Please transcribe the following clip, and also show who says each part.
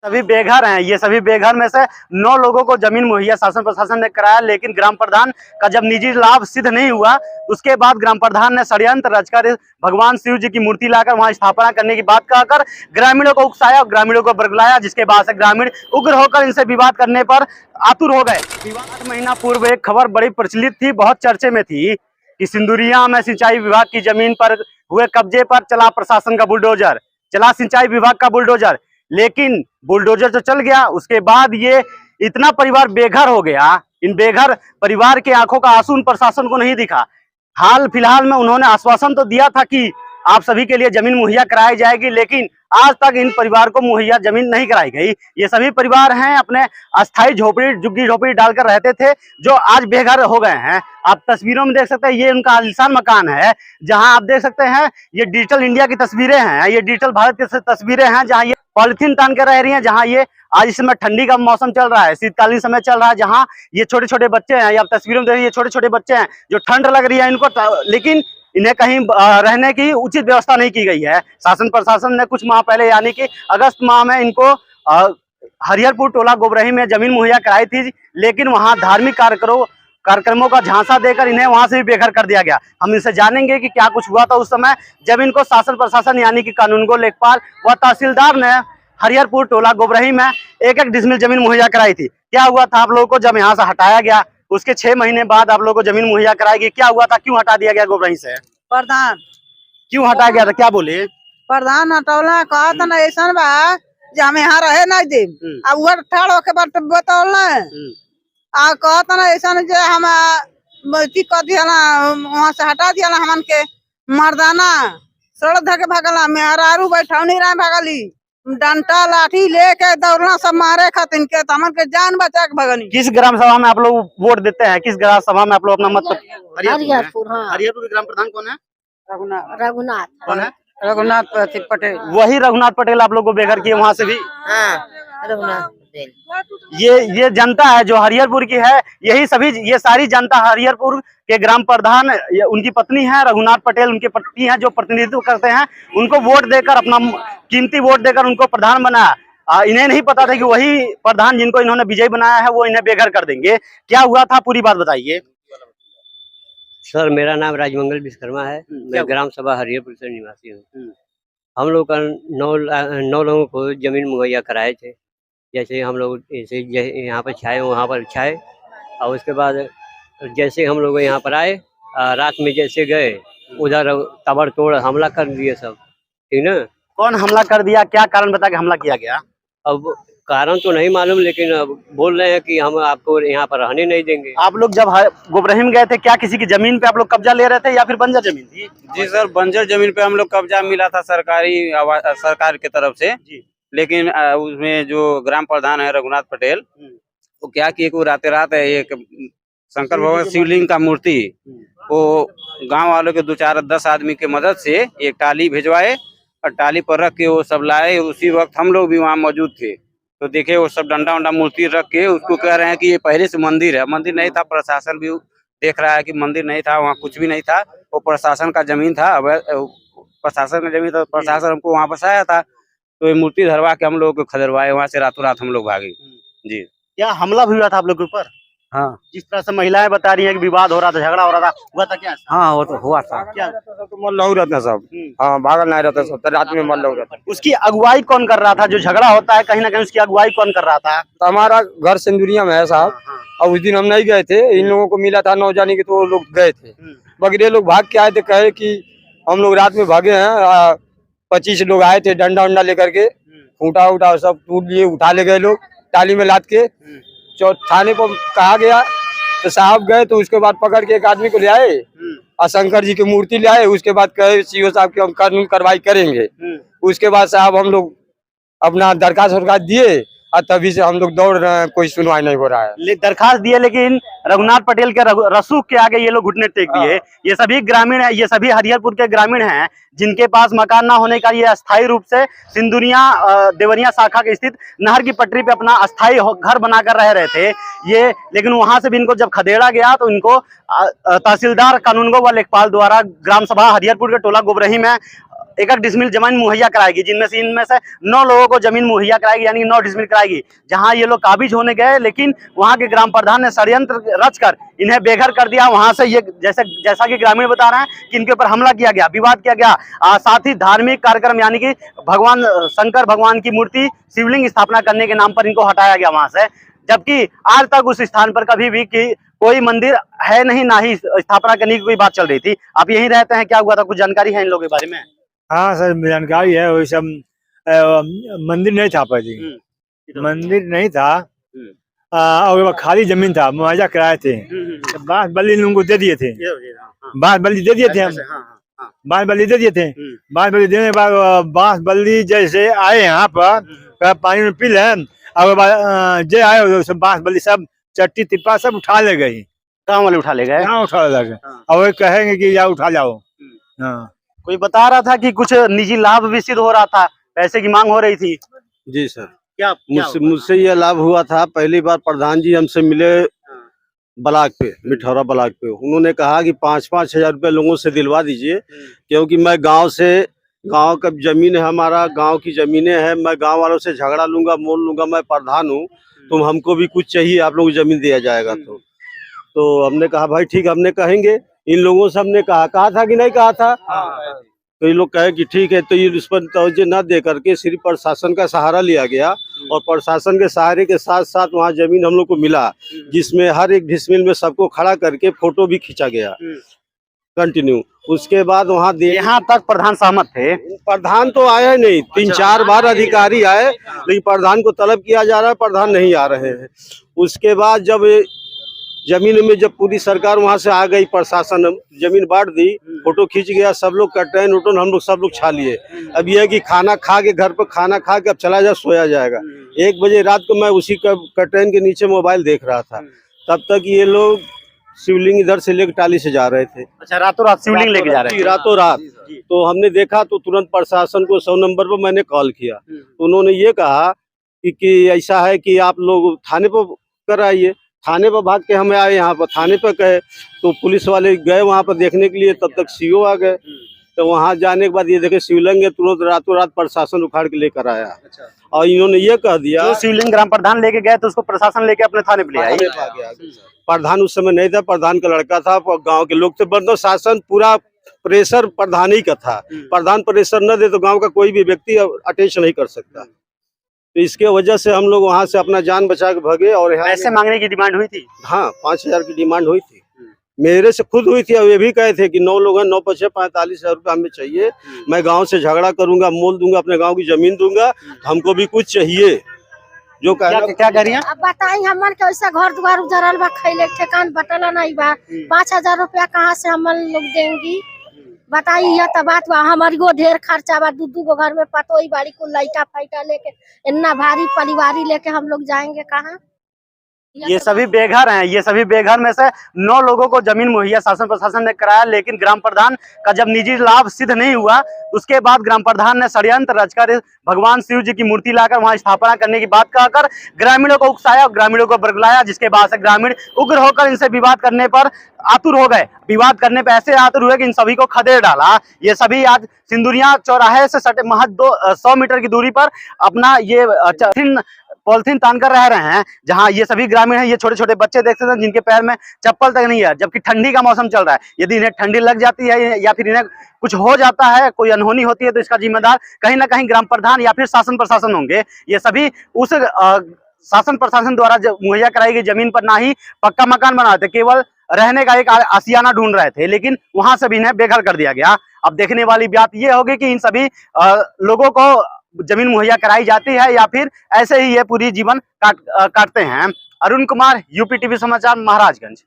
Speaker 1: सभी बेघर हैं। ये सभी बेघर में से 9 लोगों को जमीन मुहैया शासन प्रशासन ने कराया, लेकिन ग्राम प्रधान का जब निजी लाभ सिद्ध नहीं हुआ, उसके बाद ग्राम प्रधान ने षड्यंत्र रचकर भगवान शिव जी की मूर्ति लाकर वहां स्थापना करने की बात कहकर ग्रामीणों को उकसाया और ग्रामीणों को बरगलाया, जिसके बाद से ग्रामीण उग्र होकर इनसे विवाद करने पर आतुर हो गए। 8 महीना पूर्व एक खबर बड़ी प्रचलित थी, बहुत चर्चे में थी कि सिंदुरिया में सिंचाई विभाग की जमीन पर हुए कब्जे पर चला प्रशासन का बुलडोजर, चला सिंचाई विभाग का बुलडोजर। लेकिन बुलडोजर तो चल गया, उसके बाद ये इतना परिवार बेघर हो गया। इन बेघर परिवार के आंखों का आंसू उन प्रशासन को नहीं दिखा। हाल फिलहाल में उन्होंने आश्वासन तो दिया था कि आप सभी के लिए जमीन मुहैया कराई जाएगी, लेकिन आज तक इन परिवार को मुहैया जमीन नहीं कराई गई। ये सभी परिवार हैं अपने अस्थायी झोपड़ी झुग्गी झोपड़ी डालकर रहते थे, जो आज बेघर हो गए हैं। आप तस्वीरों में देख सकते हैं, ये उनका आलीशान मकान है, जहां आप देख सकते हैं ये डिजिटल इंडिया की तस्वीरें हैं, ये डिजिटल भारत की तस्वीरें हैं, जहां ये पॉलिथीन तान कर रह रही हैं, जहां ये आज इस समय ठंडी का मौसम चल रहा है, शीतकालीन समय चल रहा है, जहां ये छोटे छोटे बच्चे हैं, ये आप तस्वीरों में देख रही है, छोटे छोटे बच्चे हैं जो ठंड लग रही है इनको, लेकिन इन्हें कहीं रहने की उचित व्यवस्था नहीं की गई है। शासन प्रशासन ने कुछ माह पहले यानी कि अगस्त माह में इनको हरिहरपुर टोला गोबरही में जमीन मुहैया कराई थी, लेकिन वहां धार्मिक कार्यक्रमों का झांसा देकर इन्हें वहां से भी बेघर कर दिया गया। हम इनसे जानेंगे कि क्या कुछ हुआ था उस समय जब इनको शासन प्रशासन यानी कि कानूनगो लेखपाल व तहसीलदार ने हरिहरपुर टोला गोबरही में 1-1 डिसमिल जमीन मुहैया कराई थी। क्या हुआ था आप लोगों को जब यहाँ से हटाया गया, उसके 6 महीने बाद आप लोगों को जमीन मुहैया कराएगी, क्या हुआ था, क्यों हटा दिया गया गोबरही से?
Speaker 2: प्रधान
Speaker 1: क्यों हटाया गया था, क्या बोले?
Speaker 2: प्रधान हटौला कहा था ना ऐसा बा जे हम यहाँ रहे नहीं दे, अब वो ठाड़ होके बतौल आ कहता ना ऐसा जे हम कर दिया वहाँ से हटा दिया हमन के मर्दाना सड़क धके भगला मेहरारू बैठौनी रहे भगली डंटा लाठी लेके दौड़ना सब मारे खातिर के हमन के जान बचा के भगनी।
Speaker 1: किस ग्राम सभा में आप लोग वोट देते हैं, किस ग्राम सभा में आप लोग अपना मत?
Speaker 2: हरिहरपुर। हाँ,
Speaker 1: हरिहरपुर के ग्राम प्रधान कौन है?
Speaker 2: रघुनाथ
Speaker 1: कौन है?
Speaker 2: रघुनाथ पटेल।
Speaker 1: वही रघुनाथ पटेल आप लोग को बेघर किए वहां से भी?
Speaker 2: रघुनाथ
Speaker 1: ये जनता है जो हरिहरपुर की है, यही सभी ये सारी जनता हरिहरपुर के ग्राम प्रधान उनकी पत्नी है रघुनाथ पटेल, उनके पत्नी है जो प्रतिनिधित्व करते हैं, उनको वोट देकर अपना कीमती वोट देकर उनको प्रधान बनाया। इन्हें नहीं पता था कि वही प्रधान जिनको इन्होंने विजयी बनाया है वो इन्हें बेघर कर देंगे। क्या हुआ था, पूरी बात बताइए।
Speaker 3: सर, मेरा नाम राजमंगल विश्वकर्मा है, मैं ग्राम सभा हरिहरपुर से निवासी हूँ। हम लोग का 9 लोगों को जमीन मुहैया कराए थे, जैसे हम लोग ऐसे यहाँ पर छाए वहाँ पर छाए, और उसके बाद जैसे हम लोग यहाँ पर आए रात में जैसे गए उधर ताबड़तोड़ हमला कर दिए सब, ठीक ना?
Speaker 1: कौन हमला कर दिया, क्या कारण बता के हमला किया गया?
Speaker 3: अब कारण तो नहीं मालूम, लेकिन अब बोल रहे हैं कि हम आपको यहाँ पर रहने नहीं देंगे।
Speaker 1: आप लोग जब गोबरही में गए थे, क्या किसी की जमीन पे आप लोग कब्जा ले रहे थे या फिर बंजर जमीन थी?
Speaker 4: जी सर, बंजर जमीन पे हम लोग कब्जा मिला था सरकार की तरफ से जी। लेकिन उसमें जो ग्राम प्रधान है रघुनाथ पटेल, वो क्या किए कि रात एक शंकर भगवान शिवलिंग का मूर्ति वो गांव वालों के 2-4-10 आदमी के मदद से एक टाली भिजवाए और टाली पर रख के वो सब लाए। उसी वक्त हम लोग भी वहाँ मौजूद थे, तो देखे वो सब डंडा वंडा मूर्ति रख के उसको कह रहे हैं कि ये पहले से मंदिर है। मंदिर नहीं था, प्रशासन भी देख रहा है कि मंदिर नहीं था, वहाँ कुछ भी नहीं था, वो प्रशासन का जमीन था, प्रशासन का जमीन था, प्रशासन हमको वहाँ बसाया था। तो ये मूर्ति धरवा के हम लोग को खदरवाए, वहाँ से रातों रात हम लोग भागे जी।
Speaker 1: क्या हमला भी हुआ था आप लोग के ऊपर?
Speaker 4: हाँ,
Speaker 1: जिस तरह से महिलाएं बता रही है कि विवाद हो रहा था, झगड़ा हो रहा था, हुआ था क्या?
Speaker 4: हाँ वो तो हुआ था।
Speaker 1: क्या
Speaker 4: तो मन लग रहता सब, हाँ भागल नहीं रहता सब, रात में मन लग रहता।
Speaker 1: उसकी अगुवाई कौन कर रहा था? जो झगड़ा होता है कहीं ना कहीं उसकी अगुवाई कौन कर रहा था?
Speaker 4: तो हमारा घर सिंदुरिया में है साहब, और उस दिन हम नहीं गए थे, इन लोगों को मिला था 9 जाने के, तो वो लोग गए थे, मगर ये लोग भाग के आए थे, कहे कि हम लोग रात में भागे हैं। 25 लोग आए थे डंडा वंडा लेकर के, खूंटा उठा सब टूट लिए, उठा ले गए लोग टाली में लाद के। थाने पर कहा गया तो साहब गए, तो उसके बाद पकड़ के एक आदमी को ले आए और शंकर जी की मूर्ति ले आए। उसके बाद कहे सीओ साहब की हम कानून कार्रवाई करेंगे। उसके बाद साहब हम लोग अपना दरखास्त दिए और तभी से हम लोग दौड़ रहे हैं, कोई सुनवाई नहीं हो रहा है।
Speaker 1: दरखास्त दिए, लेकिन रघुनाथ पटेल के रसूख के आगे ये लोग घुटने टेक दिए। ये सभी ग्रामीण है, ये सभी हरिहरपुर के ग्रामीण हैं जिनके पास मकान ना होने का ये अस्थायी रूप से सिंदुरिया देवरिया शाखा के स्थित नहर की पटरी पे अपना अस्थायी घर बनाकर रह रहे थे ये। लेकिन वहां से भी इनको जब खदेड़ा गया तो इनको तहसीलदार कानूनगो व लेखपाल द्वारा ग्राम सभा हरिहरपुर के टोला गोबरही में एक डिसमिल जमीन मुहैया कराएगी, जिनमें से इनमें से 9 लोगों को जमीन मुहैया कराएगी, यानी 9 डिसमिल कराएगी। जहां ये लोग काबिज होने गए, लेकिन वहां के ग्राम प्रधान ने षड्यंत्र रचकर इन्हें बेघर कर दिया। वहां से ये जैसा कि ग्रामीण बता रहे हैं कि इनके ऊपर हमला किया गया, विवाद किया गया, साथ ही धार्मिक कार्यक्रम यानी कि भगवान शंकर भगवान की मूर्ति शिवलिंग स्थापना करने के नाम पर इनको हटाया गया वहां से, जबकि आज तक उस स्थान पर कभी भी कोई मंदिर है नहीं, ना ही स्थापना करने की कोई बात चल रही थी। आप यहीं रहते हैं, क्या हुआ था, कुछ जानकारी है इन लोगों के बारे में?
Speaker 5: हाँ सर, जानकारी है। वही सब मंदिर नहीं था पहले, मंदिर नहीं था और खाली जमीन था, मुआवजा कराए थे, बांस बल्ली लोगों को दे दिए थे, बांस बल्ली दे दिए थे हम, बांस बल्ली दे दिए थे। बांस बल्ली देने के बाद बांस बल्ली जैसे आए यहाँ पर पानी में पी लें, और जे आए सब बांस बल्ली सब चट्टी तिप्पा सब उठा ले गई,
Speaker 1: गाँव वाले उठा ले गए,
Speaker 5: यहाँ उठा लगे और वही कहेंगे कि या उठा जाओ। हाँ,
Speaker 1: कोई बता रहा था कि कुछ निजी लाभ भी सिद्ध हो रहा था, पैसे की मांग हो रही थी।
Speaker 6: जी सर,
Speaker 1: क्या
Speaker 6: मुझसे ये लाभ हुआ था। पहली बार प्रधान जी हमसे मिले ब्लॉक पे, मिठौरा ब्लॉक पे। उन्होंने कहा कि 5-5 हजार रुपये लोगों से दिलवा दीजिए, क्योंकि मैं गांव का जमीन है, हमारा गांव की जमीनें हैं, मैं गांव वालों से झगड़ा लूंगा, मोल लूंगा, मैं प्रधान हूं, तो हमको भी कुछ चाहिए, आप लोगों को जमीन दिया जाएगा। तो हमने कहा भाई ठीक, हमने कहेंगे। इन लोगों से हमने कहा था कि नहीं कहा था, तो ये लोग कहे कि ठीक है। तो ये उस पर तवज्जो न दे करके सिर्फ प्रशासन का सहारा लिया गया, और प्रशासन के सहारे के साथ साथ वहाँ जमीन हम लोग को मिला, जिसमें हर एक डिसमिल में सबको खड़ा करके फोटो भी खींचा गया कंटिन्यू। उसके बाद वहाँ
Speaker 1: यहाँ तक प्रधान सहमत थे?
Speaker 6: प्रधान तो आया नहीं, 3-4 बार अधिकारी आए, लेकिन प्रधान को तलब किया जा रहा है, प्रधान नहीं आ रहे हैं। उसके बाद जब जमीन में जब पूरी सरकार वहां से आ गई, प्रशासन जमीन बांट दी, फोटो खींच गया, सब लोग कटैन उटन हम लोग सब लोग छा लिए। अब ये है कि खाना खा के घर पर खाना खा के अब चला जा, सोया जाएगा। 1 बजे रात को मैं उसी कटैन के नीचे मोबाइल देख रहा था, तब तक ये लोग शिवलिंग इधर से लेकर टाली से जा रहे थे।
Speaker 1: अच्छा, रातों रात शिवलिंग लेके जा रहे थे?
Speaker 6: रातों रात। तो हमने देखा तो तुरंत प्रशासन को 100 नंबर पर मैंने कॉल किया, तो उन्होंने ये कहा कि ऐसा है कि आप लोग थाने पर कराइए। थाने पर भाग के हमें आए, यहाँ पर थाने पर गए तो पुलिस वाले गए वहाँ पर देखने के लिए, तब तक सीओ आ गए। तो वहाँ जाने के बाद ये देखे शिवलिंग है, तुरंत रातों रात प्रशासन उखाड़ के लेकर आया। अच्छा। और इन्होंने ये कह दिया,
Speaker 1: जो शिवलिंग ग्राम प्रधान लेके गए तो उसको प्रशासन लेके अपने थाने पे ले आए।
Speaker 6: प्रधान उस समय नहीं था, प्रधान का लड़का था, गाँव के लोग थे, मतलब शासन पूरा प्रेशर प्रधान ही का था। प्रधान प्रेशर न दे तो गाँव का कोई भी व्यक्ति अटेंशन नहीं कर सकता। तो इसके वजह से हम लोग वहाँ से अपना जान बचा के भागे। और
Speaker 1: पैसे मांगने की डिमांड हुई थी?
Speaker 6: हाँ, 5,000 की डिमांड हुई थी, मेरे से खुद हुई थी। और ये भी कहे थे कि 9 लोग हैं, 9-5 45,000 रुपये हमें चाहिए, मैं गांव से झगड़ा करूंगा, मोल दूंगा, अपने गांव की जमीन दूंगा, हमको भी कुछ चाहिए। जो क्या
Speaker 1: कह रही हैं?
Speaker 7: अब बताई, हमन के वैसा घर द्वार उजरल बा, खैले ठेकान बटला नहीं बा, 5,000 रुपया कहाँ से हमन लोग देंगी? बताइए, यह तो बात बा। हमारी को ढेर खर्चा बा, 2 गो घर में पतोई बाड़ी को लइटा फाइटा लेके, इतना भारी परिवारी लेके हम लोग जाएंगे कहाँ?
Speaker 1: ये सभी बेघर हैं। ये सभी बेघर में से 9 लोगों को जमीन मुहैया शासन प्रशासन ने कराया, लेकिन ग्राम प्रधान का जब निजी लाभ सिद्ध नहीं हुआ, उसके बाद ग्राम प्रधान ने षड्यंत्र रचकर भगवान शिव जी की मूर्ति लाकर वहां स्थापना करने की बात कहकर ग्रामीणों को उकसाया, ग्रामीणों को बरगलाया, जिसके बाद से ग्रामीण उग्र होकर इनसे विवाद करने पर आतुर हो गए। विवाद करने पर ऐसे आतुर हुए कि इन सभी को खदेड़ डाला। ये सभी आज सिंदुरिया चौराहे से सटे महज 100 मीटर की दूरी पर अपना ये पॉलिथीन तान कर रह रहे हैं, जहां ये सभी ग्रामीण हैं। ये छोटे छोटे बच्चे देखते हैं जिनके पैर में चप्पल तक नहीं है, जबकि ठंडी का मौसम चल रहा है। यदि इन्हें ठंडी लग जाती है या फिर इन्हें कुछ हो जाता है, कोई अनहोनी होती है, तो इसका जिम्मेदार कहीं ना कहीं ग्राम प्रधान या फिर शासन प्रशासन होंगे। ये सभी उस शासन प्रशासन द्वारा मुहैया कराई गई जमीन पर ना ही पक्का मकान बनाए थे, केवल रहने का एक आशियाना ढूंढ रहे थे, लेकिन वहां से भी इन्हें बेघर कर दिया गया। अब देखने वाली बात यह होगी कि इन सभी लोगों को जमीन मुहैया कराई जाती है या फिर ऐसे ही ये पूरी जीवन काटते हैं। अरुण कुमार, यूपी टीवी समाचार, महाराजगंज।